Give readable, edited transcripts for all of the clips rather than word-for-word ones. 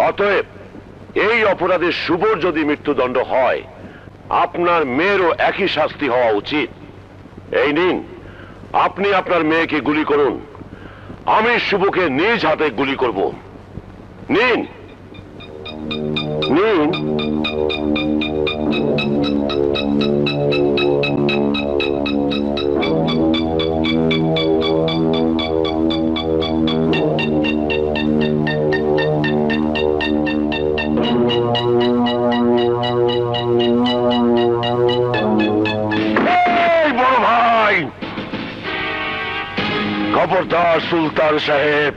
অতএব এই অপরাধে শুভর যদি মৃত্যুদণ্ড হয়, আপনার মেয়েরও একই শাস্তি হওয়া উচিত। এই নিন, আপনি আপনার মেয়েকে গুলি করুন, আমি শুভকে নিজ হাতে গুলি করব। নিন নিন। খবরদার সুলতান সাহেব,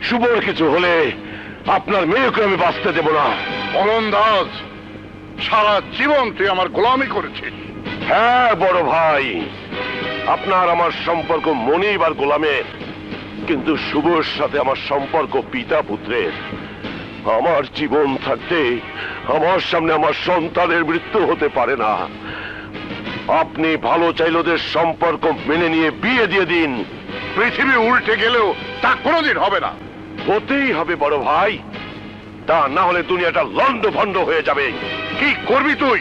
শুভর কিছু হলে আপনার মেয়েকে আমি বাঁচতে দেব না। ওলন্দাজ, সারা জীবন তুই আমার গোলামি করেছিস। হ্যাঁ বড় ভাই, আপনার আমার সম্পর্ক মনিব আর গোলামের, কিন্তু শুভর সাথে আমার সম্পর্ক পিতা পুত্রের। আমার জীবন থাকতে আমার সামনে আমার সন্তানের মৃত্যু হতে পারে না। আপনি ভালো চাইলোদের সম্পর্ক মেনে নিয়ে বিয়ে দিয়ে দিন। পৃথিবী উল্টে গেলেও তা কোনোদিন হবে না। হতেই হবে বড় ভাই, তা না হলে দুনিয়াটা লন্ড ভন্ড হয়ে যাবে। কি করবি তুই?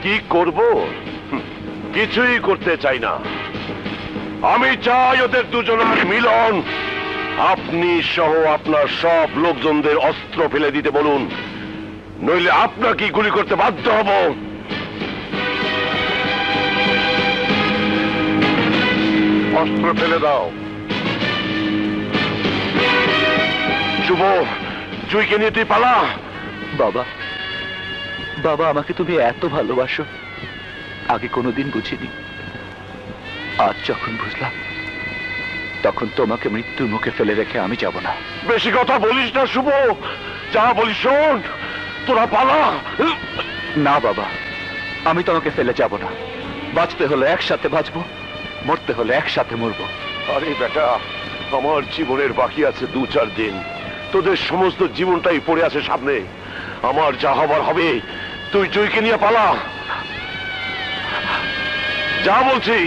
কি করব? কিছুই করতে চাই না। আমি চাই ওদের দুজনের মিলন। আপনি সহ আপনার সব লোকজনদের অস্ত্র ফেলে দিতে বলুন, নইলে আপনাকে গুলি করতে বাধ্য হব। অস্ত্র ফেলে দাও। শুভ, জুইকে নিয়ে তুই পালা। বাবা, বাবা, আমাকে তুমি এত ভালোবাসো, আগে কোনোদিন বুঝিনি। আজ যখন বুঝলাম, তখন তোমাকে মৃত্যুর মুখে ফেলে রেখে আমি যাব না। বেশি কথা বলিস না শুভ, যা বলিস শোন, তোরা পালা। না বাবা, আমি তোমাকে ফেলে যাব না। বাঁচতে হলে একসাথে বাঁচবো, মরতে হলে একসাথে মরবো। আরে বেটা, আমার জীবনের বাকি আছে 2-4 দিন, তোদের সমস্ত জীবনটাই পড়ে আছে সামনে। আমার যা হবার হবে, তুই জুইকে নিয়ে পালা। যা বলছি,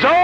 যা।